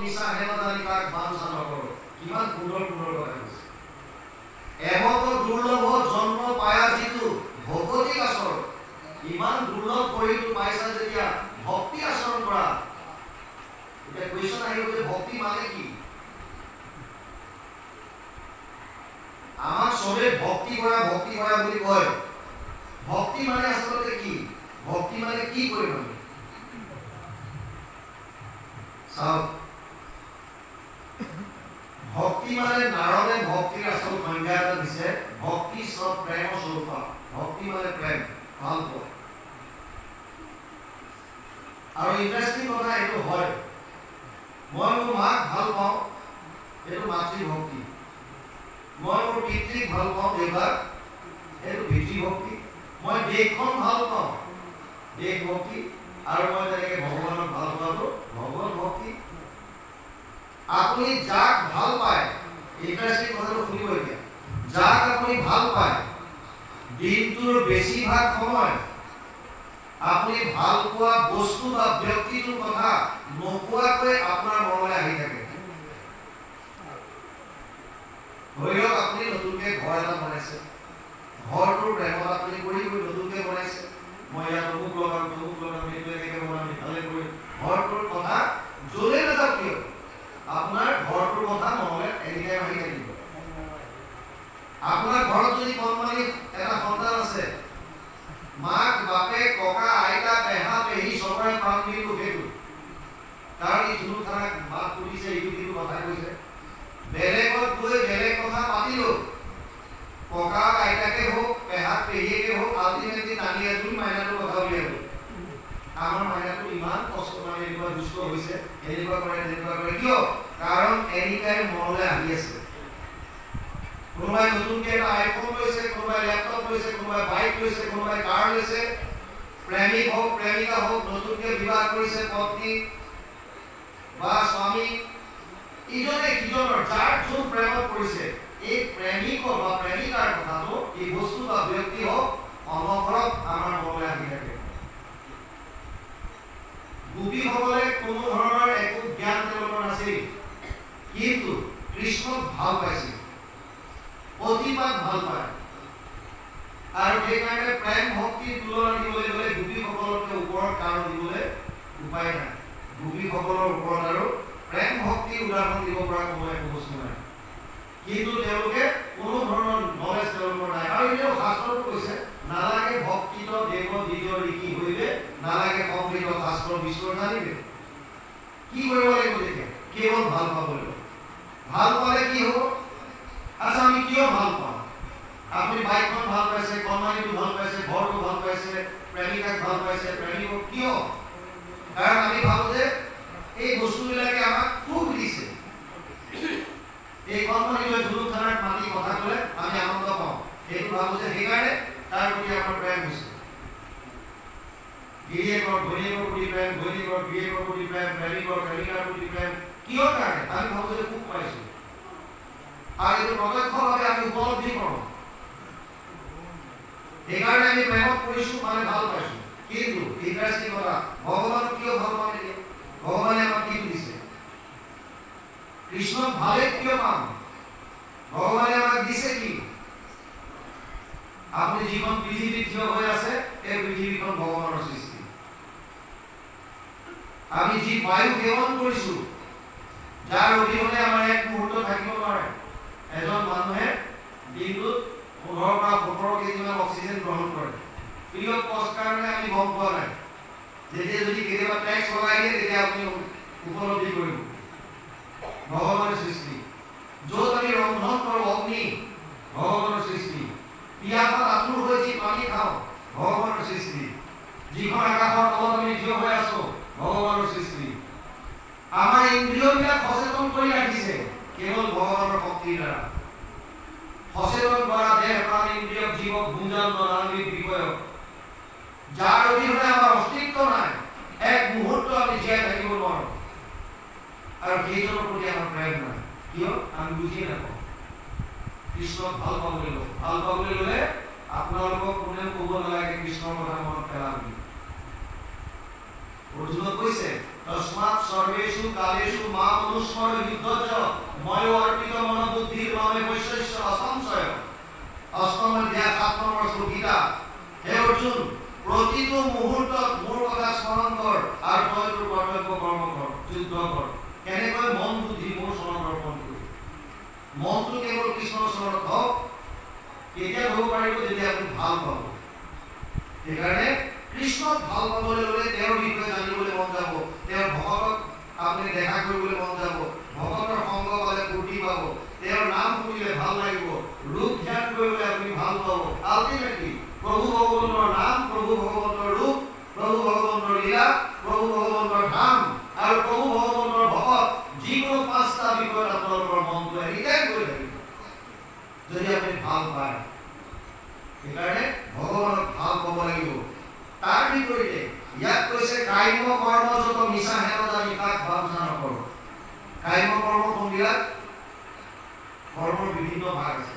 নিশা হেমদানি কাক বাঞ্ছা নকৰো কিমান সুন্দৰ সুন্দৰ কথা কৈছে এমত দুৰ্লভ জন্ম পায়া যিটো ভগৱতী আচৰণ ইমান দুৰ্লভ কৰিটো পাইছা যেতিয়া ভক্তি আচৰণ কৰা এতিয়া কুৱেশ্যন আহিব যে ভক্তি মানে কি আমাক সবে ভক্তি কৰা বুলি কয় ভক্তি মানে আসলে কি ভক্তি মানে কি কৰিব আমি চাও ভক্তি মানে নাৰদে ভক্তিৰ আসল সংজ্ঞা এটা দিছে ভক্তি সব প্ৰেম স্বৰূপ ভক্তি মানে প্ৰেম ভাল পোৱা আৰু ইন্টাৰেষ্টিং কথা এইটো হয় মই মোৰ মাক ভাল পাওঁ এইটো মাতৃ ভক্তি মই মোৰ পিতৃক ভাল পাওঁ দেউতাক এইটো পিতৃ ভক্তি মই দেশখন ভাল পাওঁ দেশ ভক্তি আৰু মই তেনেকৈ ভগৱানক ভাল পাওঁ ভগৱান ভক্তি আপুনি যাক ভাল পায় ইন্টাৰেষ্টিং কথাটো শুনিব এতিয়া যাক আপুনি ভাল পায় দিনটোৰ বেছিভাগ সময় আপুনি ভাল পোৱা বস্তু বা ব্যক্তিটোৰ কথা নোকোৱাকৈ আপোনাৰ মনলৈ আহি থাকে ধৰি লওক আপুনি নতুনকৈ ঘৰ এটা বনাইছে ঘৰটোৰ প্ৰেমত আপুনি কৰি নতুনকৈ বনাইছে মই ইয়াত অমুক লগাম এইটো এনেকৈ বনাম ইফালে কৰি ঘৰটোৰ কথা য'লে নাযাওক কিয় আপোনাৰ ঘৰটোৰ কথা মনলৈ এনিটাইম আহি থাকিব আপোনাৰ ঘৰত যদি কণমানি এটা সন্তান আছে মাক বাপেক ককা আইতা পেহা পেহী সবৰে প্ৰাণ দিটো সেইটো কাৰণ এই কোনো থানাক মাত কৰিছে এইটো কিন্তু কথা কৈছে বেলেগত গৈ বেলেগ কথা পাতিলো ককা আইতাকে হোক পেহা পেহীকে হোক আল্টিমেটলি টানি আজুৰি মাইনাটোৰ কথা উলিয়াব আমাৰ মাইনাটো ইমান কষ্ট মানে এনেকুৱা দুষ্ট হৈছে এনেকুৱা কৰে কিয় কাৰণ এনিটাইম মনলৈ আহি আছে কোনোবাই নতুনকৈ এটা আইফোন লৈছে কোনোবাই লেপটপ লৈছে কোনোবাই বাইক লৈছে কোনোবাই কাৰ লৈছে প্ৰেমিক হওক প্ৰেমিকা হওক নতুনকৈ বিবাহ কৰিছে পত্নী বা স্বামী ইজনে সিজনৰ যাৰ যোন প্ৰেমত পৰিছে এই প্ৰেমিক বা প্ৰেমিকাৰ কথাটো এই বস্তু বা ব্যক্তি হওক অনবৰত আমাৰ মনলৈ আহি থাকে গোপীসকলে কোনো ধৰণৰ একো জ্ঞান তেওঁলোকৰ নাছিল কিন্তু কৃষ্ণক ভাল পাইছিল অতিপাত ভাল পায় আৰু সেইকাৰণে প্ৰেম ভক্তিৰ তুলনা দিবলৈ গ'লে গোপীসকলতকৈ ওপৰত কাৰণ দিবলৈ উপায় নাই গোপীসকলৰ ওপৰত আৰু প্ৰেম ভক্তিৰ উদাহৰণ দিব পৰা কোনো একো বস্তু নাই কিন্তু তেওঁলোকে কোনো ধৰণৰ নলেজ তেওঁলোকৰ নাই আৰু এতিয়াও শাস্ত্ৰটো কৈছে নালাগে ভক্তিত দেৱ দ্বিতীয় ঋষি হইবে নালাগে সংকৃত শাস্ত্ৰ বিস্তৰ জানিবে কি কৰিব লাগিব তেতিয়া কেৱল ভাল পাব লাগিব ভাল পালে কি হ'ব আচ্ছা আমি কিয় ভাল পাওঁ আপুনি বাইকখন ভাল পাইছে কণমানিটো ভাল পাইছে ঘৰটো ভাল পাইছে প্ৰেমিকাক ভাল পাইছে প্ৰেমিকক কিয় কাৰণ আমি ভাবো যে এই বস্তুবিলাকে আমাক সুখ দিছে এই কণমানিটোৱে ধুলুক থানাত মাতি কথা ক'লে আমি আনন্দ পাওঁ সেইটো ভাবো যে সেইকাৰণে তাৰ প্ৰতি আমাৰ প্ৰেম হৈছে গিৰিয়েকৰ ঘৈণীয়েকৰ প্ৰতি প্ৰেম ঘৈণীয়েকৰ গিৰিয়েকৰ প্ৰতি প্ৰেম প্ৰেমিকৰ প্ৰেমিকাৰ প্ৰতি প্ৰেম কিয় কাৰণে আমি ভাবো যে সুখ পাইছো আৰু এইটো প্ৰত্যক্ষভাৱে আমি উপলব্ধি কৰোঁ সেইকাৰণে আমি প্ৰেমত পৰিছো মানে ভাল পাইছো কিন্তু ইন্টাৰেষ্টিং কথা ভগৱানক কিয় ভাল পাওঁ এতিয়া ভগৱানে আমাক কি দিছে কৃষ্ণক ভালে কিয় পাম ভগৱানে আমাক দিছে কি আপুনি যিখন পৃথিৱীত থিয় হৈ আছে এই পৃথিৱীখন ভগৱানৰ সৃষ্টি আমি যি বায়ু সেৱন কৰিছো যাৰ অবিহনে আমাৰ এক মুহূৰ্ত থাকিব নোৱাৰে এজন মানুহে দিনটোত 15 পৰা 17 কেজিমান অক্সিজেন গ্ৰহণ কৰে প্ৰিয় কষ্ট কাৰণে আমি গম পোৱা নাই যেতিয়া যদি কেতিয়াবা টেক্স লগাই দিয়ে তেতিয়া আপুনি উপলব্ধি কৰিব ভগৱানৰ সৃষ্টি য'ত আমি ৰন্ধন কৰোঁ অগ্নি ভগৱানৰ সৃষ্টি পিয়াসত আতুৰ হৈ যি পানী খাওঁ ভগৱানৰ সৃষ্টি যিখন আকাশৰ তলত আমি থিয় হৈ আছো ভগৱানৰ সৃষ্টি আমাৰ ইন্দ্ৰিয়বিলাক সচেতন কৰি ৰাখিছে কেৱল ভগৱানৰ শক্তিৰ দ্বাৰা সচেতন কৰা দেহ প্ৰাণ ইন্দ্ৰিয় জীৱক গুঞ্জন নানাবিধ বিষয় যাৰ অবিহনে আমাৰ অস্তিত্ব নাই এক মুহূৰ্ত আমি জীয়াই থাকিব নোৱাৰো আৰু সেইজনৰ প্ৰতি আমাৰ প্ৰেম নাই কিয় আমি বুজিয়ে নাপাওঁ কৃষ্ণক ভাল পাবলৈ ল'লে আপোনালোকক কোনেও ক'ব নালাগে কৃষ্ণৰ কথা মনত পেলাবি অৰ্জুনক কৈছে তস্মাৎ সৰ্বেষু কালেষু মাম অনুস্মৰ যুদ্ধচ ময় অৰ্পিত মনোবুদ্ধিৰ মামে বৈশ্বস্য অসংশয়। অষ্টম অধ্যায় 7 নম্বৰ শ্লোক গীতা। হে অৰ্জুন, প্ৰতিটো মুহূৰ্তত মোৰ কথা স্মৰণ কৰ আৰু তই তোৰ কৰ্তব্য কৰ্ম কৰ, যুদ্ধ কৰ। কেনেকৈ মন বুদ্ধি মোৰ চৰণ অৰ্পণ কৰি মনটো কেৱল কৃষ্ণৰ চৰণত হওক। কেতিয়া হ'ব পাৰিব? যেতিয়া আপুনি ভাল পাব। সেইকাৰণে কৃষ্ণক ভাল পাবলৈ হ'লে তেওঁৰ বিষয়ে জানিবলৈ মন যাব, তেওঁৰ ভকতক আপুনি দেখা কৰিবলৈ মন যাব, ভকতৰ সংগ পালে ফূৰ্তি পাব, তেওঁৰ নাম শুনিলে ভাল লাগিব, ৰূপ ধ্যান কৰিবলৈ আপুনি ভাল পাব। আল্টিমেটলি প্ৰভু ভগৱন্তৰ নাম, প্ৰভু ভগৱন্তৰ ৰূপ, প্ৰভু ভগৱন্তৰ লীলা, প্ৰভু ভগৱন্তৰ ধাম আৰু প্ৰভু ভগৱন্তৰ ভকত, যিকোনো 5টা বিষয়ত আপোনালোকৰ মনটো এনিটাইম গৈ থাকিব যদি আপুনি ভাল পায়। সেইকাৰণে ভগৱানক ভাল পাব লাগিব। তাৰ বিপৰীতে ইয়াত কৈছে কাম্য কৰ্ম যত মিছা হেনতা নিকাক ভাবনা নকৰ। কাম্য কৰ্ম কোনবিলাক? কৰ্মৰ বিভিন্ন ভাগ আছে।